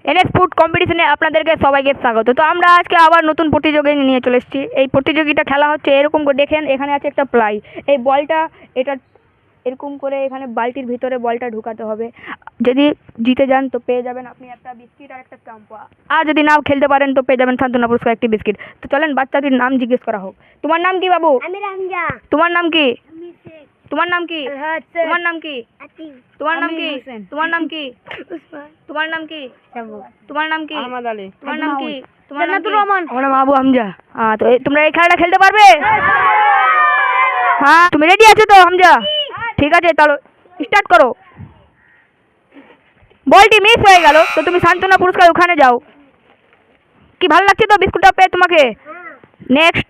NS food কম্পিটিশনে আপনাদেরকে সবাইকে স্বাগত। তো আমরা আজকে আবার নতুন প্রতিযোগিতা নিয়ে চলে এসেছি। এই প্রতিযোগিতা খেলা হচ্ছে এরকম করে, দেখেন এখানে আছে একটা প্লাই, এই বলটা এটা এরকম করে এখানে বালতির ভিতরে বলটা ঢুকাতে হবে। যদি জিতে যান তো পেয়ে যাবেন আপনি একটা বিস্কিট আর একটা চাম্পা, আর যদি নাও খেলতে পারেন তো পেয়ে যাবেন সান্ত্বনা পুরস্কার একটি বিস্কিট। তো চলেন বাচ্চাটির নাম জিজ্ঞেস করা হোক। তোমার নাম কি বাবু? আমি রামজা। তোমার নাম কি? আমি শেখ। তোমার নাম কি? তোমার নাম কি? আতিক। তোমার নাম কি? হোসেন। তোমার নাম কি? উসমান। তোমার নাম কি? শামু। তোমার নাম কি? আহমদ আলী। তোমার নাম কি? তোমার নাম জান্নাতুর কি? রহমান। আমার নাম আবু হামজা। তো তোমরা এই খেলাটা খেলতে পারবে? হ্যাঁ, তুমি রেডি আছো তো হামজা? ঠিক আছে, চলো স্টার্ট করো। বলটি মিস হয়ে গেল, তো তুমি সান্ত্বনা পুরস্কার ওখানে যাও। কি ভালো লাগছে তো বিস্কুটটা পেয়ে তোমাকে? নেক্সট,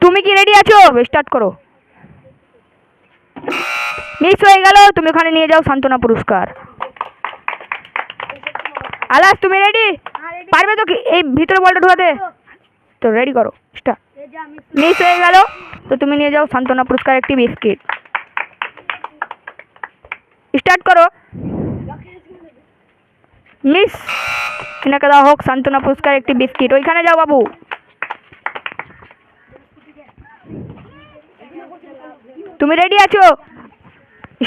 তুমি কি রেডি আছো? স্টার্ট করো। মিস হয়ে গেল, তুমি ওখানে নিয়ে যাও সান্ত্বনা পুরস্কার। আলাস তুমি রেডি? পারবে তো এই ভিতরে বলটা ঢোকাতে? তো রেডি করো, স্টার্ট। মিস হয়ে গেল, তো তুমি নিয়ে যাও সান্ত্বনা পুরস্কার একটি বিস্কিট। স্টার্ট করো। মিস, এনাকে দেওয়া হোক সান্ত্বনা পুরস্কার একটি বিস্কিট। ওইখানে যাও বাবু। তুমি রেডি আছো?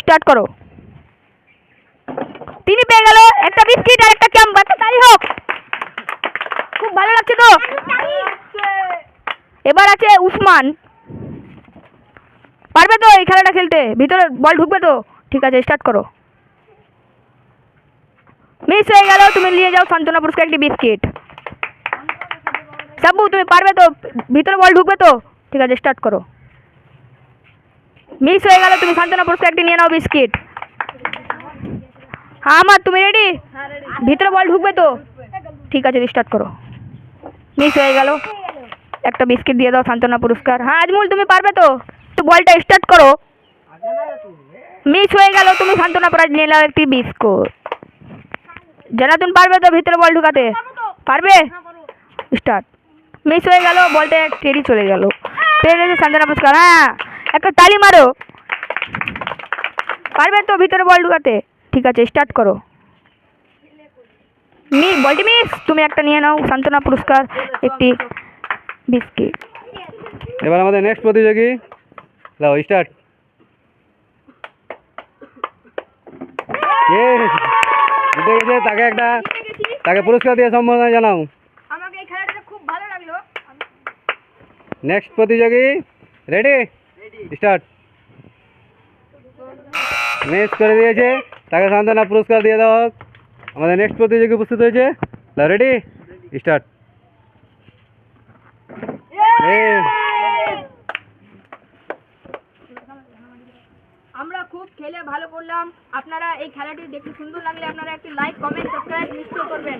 স্টার্ট করো। তিনি পেয়ে গেল একটা বিস্কিট আর একটা চাম্পা। একটা তালি হোক, খুব ভালো লাগছে তো। এবার আছে উসমান, পারবে তো এই খেলাটা খেলতে? ভিতরে বল ঢুকবে তো? ঠিক আছে, স্টার্ট করো। মিস হয়ে গেল, তুমি নিয়ে যাও সান্ত্বনা পুরস্কার একটি বিস্কিট। সাব্বু তুমি পারবে তো? ভিতরে বল ঢুকবে তো? ঠিক আছে, স্টার্ট করো। মিস হয়ে গেল, তুমি সান্ত্বনা পুরস্কার একটি নিয়ে নাও বিস্কিট। হ্যাঁ আমার, তুমি রেডি? ভিতরে বল ঢুকবে তো? ঠিক আছে, স্টার্ট করো। মিস হয়ে গেল, একটা বিস্কিট দিয়ে দাও সান্ত্বনা পুরস্কার। হ্যাঁ আজমুল তুমি পারবে তো? তো বলটা স্টার্ট করো। মিস হয়ে গেল, তুমি সান্ত্বনা পুরস্কার নিয়ে নাও একটি বিস্কুট। জানাতুন পারবে তো ভিতরে বল ঢুকাতে? পারবে? স্টার্ট। মিস হয়ে গেল, বলটা টেরি চলে গেল। পেয়ে গেছে সান্ত্বনা পুরস্কার। হ্যাঁ, একটা তালি মারো। পারবে তো ভিতরে বল ঢুকাতে? ঠিক আছে, স্টার্ট করো। বলটি মিস, তুমি একটা নিয়ে নাও সান্ত্বনা পুরস্কার একটি বিস্কিট। এবার আমাদের নেক্সট প্রতিযোগী, লাও স্টার্ট। জিতে গেছে, তাকে পুরস্কার দিয়ে সম্বোধনা জানাও। আমাকে এই খেলাটা খুব ভালো লাগলো। নেক্সট প্রতিযোগী রেডি? স্টার্ট। মিস করে দিয়েছে, তাকে সান্ত্বনা পুরস্কার দিয়ে দাও হোক। আমাদের নেক্সট প্রতিযোগী উপস্থিত হয়েছে, লাও রেডি? স্টার্ট। আমরা খুব খেলে ভালো করলাম। আপনারা এই খেলাটি দেখতে সুন্দর লাগলে আপনারা একটি লাইক, কমেন্ট, সাবস্ক্রাইব নিশ্চয় করবেন।